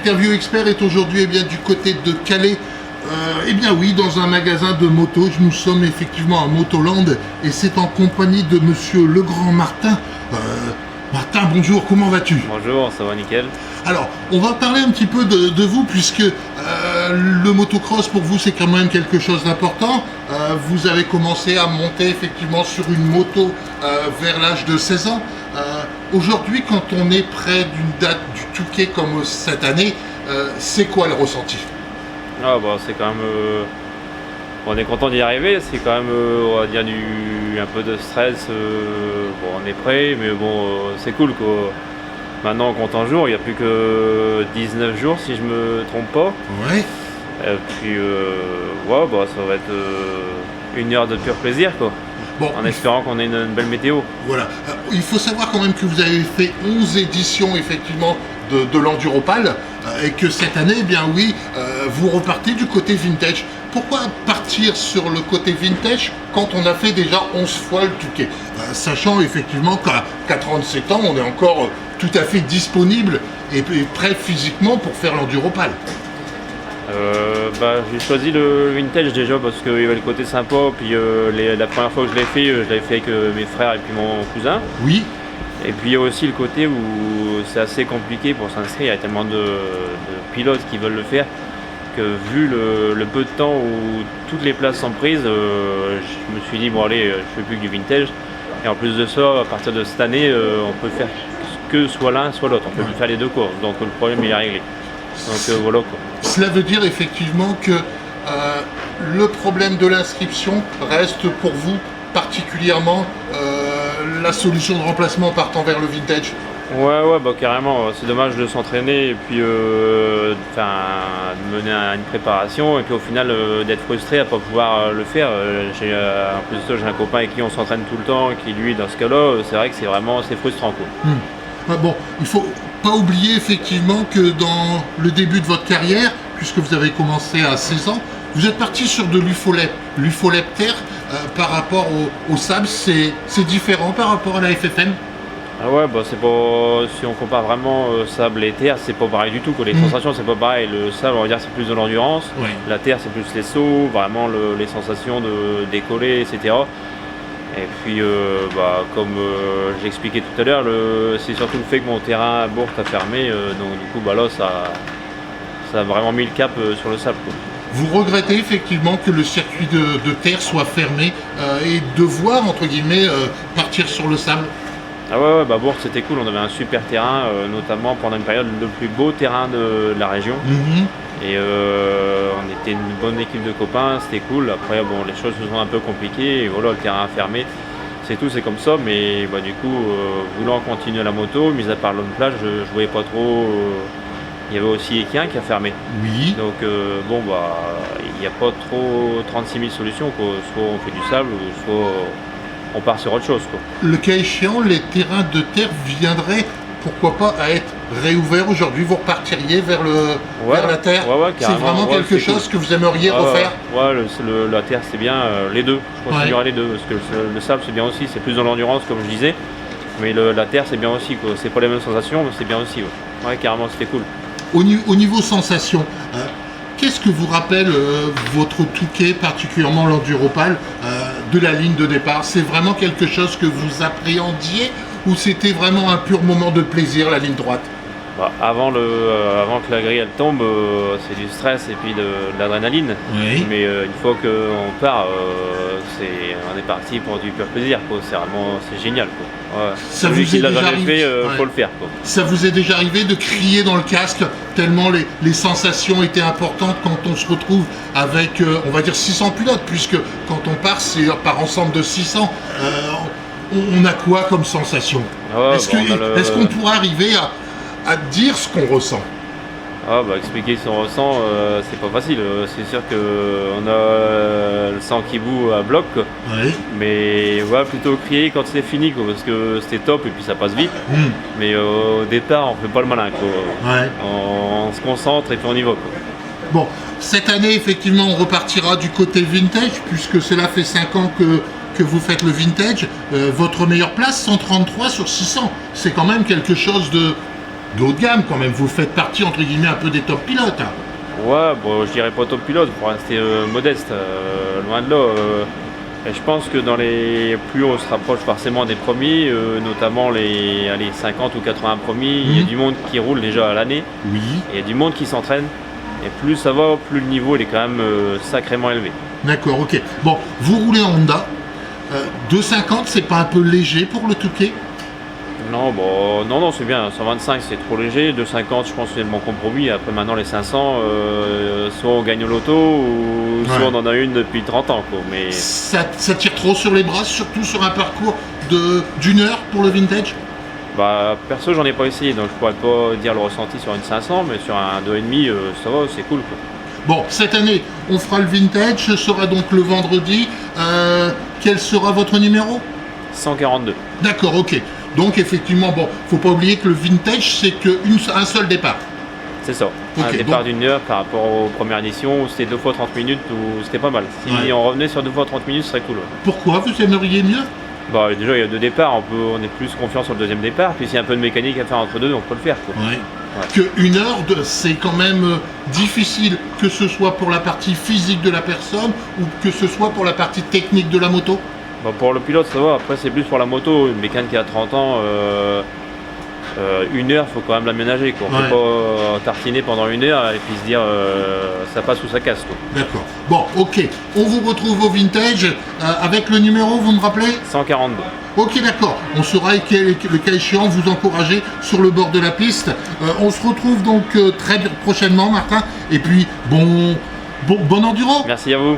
Interview Expert est aujourd'hui du côté de Calais. Oui, dans un magasin de motos. Nous sommes effectivement à Motoland et c'est en compagnie de monsieur Legrand Martin. Martin, bonjour, comment vas-tu? Bonjour, ça va nickel. Alors, on va parler un petit peu de vous puisque le motocross pour vous c'est quand même quelque chose d'important. Vous avez commencé à monter effectivement sur une moto vers l'âge de 16 ans. Aujourd'hui, quand on est près d'une date du Touquet comme cette année, c'est quoi le ressenti? C'est quand même... on est content d'y arriver, c'est quand même, on va dire, un peu de stress. On est prêt, mais c'est cool quoi. Maintenant on compte en jours, il n'y a plus que 19 jours si je me trompe pas. Ouais. Et puis, ça va être une heure de pur plaisir quoi. Bon, en espérant qu'on ait une belle météo. Voilà. Il faut savoir quand même que vous avez fait 11 éditions effectivement de l'Enduropal et que cette année, vous repartez du côté vintage. Pourquoi partir sur le côté vintage quand on a fait déjà 11 fois le Touquet, sachant effectivement qu'à 37 ans, on est encore tout à fait disponible et prêt physiquement pour faire l'Enduropal? J'ai choisi le vintage déjà parce qu'il y avait le côté sympa, puis la première fois que je l'ai fait avec mes frères et puis mon cousin. Oui. Et puis il y a aussi le côté où c'est assez compliqué pour s'inscrire, il y a tellement de pilotes qui veulent le faire que vu le peu de temps où toutes les places sont prises, je me suis dit je fais plus que du vintage. Et en plus de ça, à partir de cette année, on peut faire que soit l'un soit l'autre, on peut faire les deux courses, donc le problème est réglé. Donc voilà quoi. Cela veut dire effectivement que le problème de l'inscription reste pour vous particulièrement la solution de remplacement partant vers le vintage. Ouais, carrément, c'est dommage de s'entraîner et puis de mener une préparation et puis au final d'être frustré à ne pas pouvoir le faire. En plus de ça, j'ai un copain avec qui on s'entraîne tout le temps, qui lui, dans ce cas-là, c'est vrai que c'est frustrant quoi. Il faut pas oublier effectivement que dans le début de votre carrière, puisque vous avez commencé à 16 ans, vous êtes parti sur de l'UFOLEP. L'UFOLEP Terre, par rapport au sable, c'est différent par rapport à la FFM? C'est pas, si on compare vraiment sable et terre, c'est pas pareil du tout quoi. Les sensations c'est pas pareil. Le sable, on va dire, c'est plus de l'endurance. Ouais. La terre c'est plus les sauts, vraiment les sensations de décoller, etc. Et puis comme j'ai expliqué tout à l'heure, c'est surtout le fait que mon terrain à Bourg a fermé, donc du coup là ça a vraiment mis le cap sur le sable quoi. Vous regrettez effectivement que le circuit de terre soit fermé et devoir entre guillemets partir sur le sable? Bourg c'était cool, on avait un super terrain, notamment pendant une période le plus beau terrain de la région. Et on était une bonne équipe de copains, c'était cool. Après les choses se sont un peu compliquées et le terrain a fermé. C'est tout, c'est comme ça, mais du coup voulant continuer la moto, mis à part l'homme plage, je voyais pas trop. Il y avait aussi Équien qui a fermé. Oui. Donc il n'y a pas trop 36 000 solutions quoi. Soit on fait du sable, soit on part sur autre chose quoi. Le cas échéant, les terrains de terre viendraient, pourquoi pas, à être réouverts aujourd'hui? Vous repartiriez vers la terre? C'est vraiment quelque chose que vous aimeriez refaire? La terre c'est bien, les deux, je continuerai les deux, parce que le sable c'est bien aussi, c'est plus dans l'endurance comme je disais, mais la terre c'est bien aussi quoi. C'est pas les mêmes sensations, mais c'est bien aussi. Carrément, c'était cool. Au niveau sensation, qu'est-ce que vous rappelle votre Touquet, particulièrement l'Enduropal, de la ligne de départ? C'est vraiment quelque chose que vous appréhendiez ou c'était vraiment un pur moment de plaisir, la ligne droite? Avant que la grille elle tombe, c'est du stress et puis de l'adrénaline. Oui. Mais une fois qu'on part, on est parti pour du pur plaisir quoi. C'est génial quoi. Ça Celui vous qui est l'a déjà jamais arrivé? fait, faut le faire quoi. Ça vous est déjà arrivé de crier dans le casque tellement les sensations étaient importantes quand on se retrouve avec, on va dire 600 pilotes, puisque quand on part, c'est par ensemble de 600. On a quoi comme sensation? Est-ce qu'on pourra arriver à dire ce qu'on ressent? Expliquer ce qu'on ressent, c'est pas facile. C'est sûr qu'on a le sang qui bout à bloc, quoi. Oui. Mais plutôt crier quand c'est fini quoi, parce que c'était top et puis ça passe vite. Mais au départ, on fait pas le malin quoi. On se concentre et puis on y va quoi. Bon, cette année, effectivement, on repartira du côté vintage, puisque cela fait 5 ans que vous faites le vintage. Votre meilleure place, 133 sur 600. C'est quand même quelque chose de haut de gamme quand même. Vous faites partie, entre guillemets, un peu des top pilotes. Ouais, bon, je dirais pas top pilote, pour rester modeste, loin de là. Et je pense que dans les plus hauts, on se rapproche forcément des premiers, notamment les 50 ou 80 premiers. Il y a du monde qui roule déjà à l'année. Oui. Il y a du monde qui s'entraîne. Et plus ça va, plus le niveau il est quand même sacrément élevé. D'accord, ok. Bon, vous roulez en Honda. 250, c'est pas un peu léger pour le Touquet? Non, bon, non, c'est bien. 125, c'est trop léger. 250, je pense que c'est le bon compromis. Après, maintenant, les 500, soit on gagne au loto, ou soit on en a une depuis 30 ans. Quoi. Mais ça tire trop sur les bras, surtout sur un parcours d'une heure pour le vintage? bah, perso, j'en ai pas essayé, donc je pourrais pas dire le ressenti sur une 500, mais sur un 2,5, ça va, c'est cool. Quoi. Bon, cette année, on fera le vintage. Ce sera donc le vendredi. Quel sera votre numéro? 142. D'accord, ok. Donc effectivement, bon, faut pas oublier que le vintage, c'est qu'un seul départ. C'est ça. Okay, un départ d'une heure par rapport aux premières éditions où c'était 2 fois 30 minutes, où c'était pas mal. Si on revenait sur 2 fois 30 minutes, ce serait cool. Ouais. Pourquoi vous aimeriez mieux? Bah, déjà, il y a 2 départs, on est plus confiant sur le deuxième départ, puis s'il y a un peu de mécanique à faire entre deux, on peut le faire. Quoi. Que une heure, c'est quand même difficile, que ce soit pour la partie physique de la personne ou que ce soit pour la partie technique de la moto? Bah, pour le pilote, ça va. Après, c'est plus pour la moto. Une mécanique qui a 30 ans, une heure, il faut quand même l'aménager. On ne peut pas tartiner pendant une heure et puis se dire ça passe ou ça casse. D'accord. Bon, ok. On vous retrouve au vintage avec le numéro, vous me rappelez? 142. Ok, d'accord. On saura le cas échéant vous encourager sur le bord de la piste. On se retrouve donc très prochainement, Martin. Et puis, bon enduro. Merci à vous.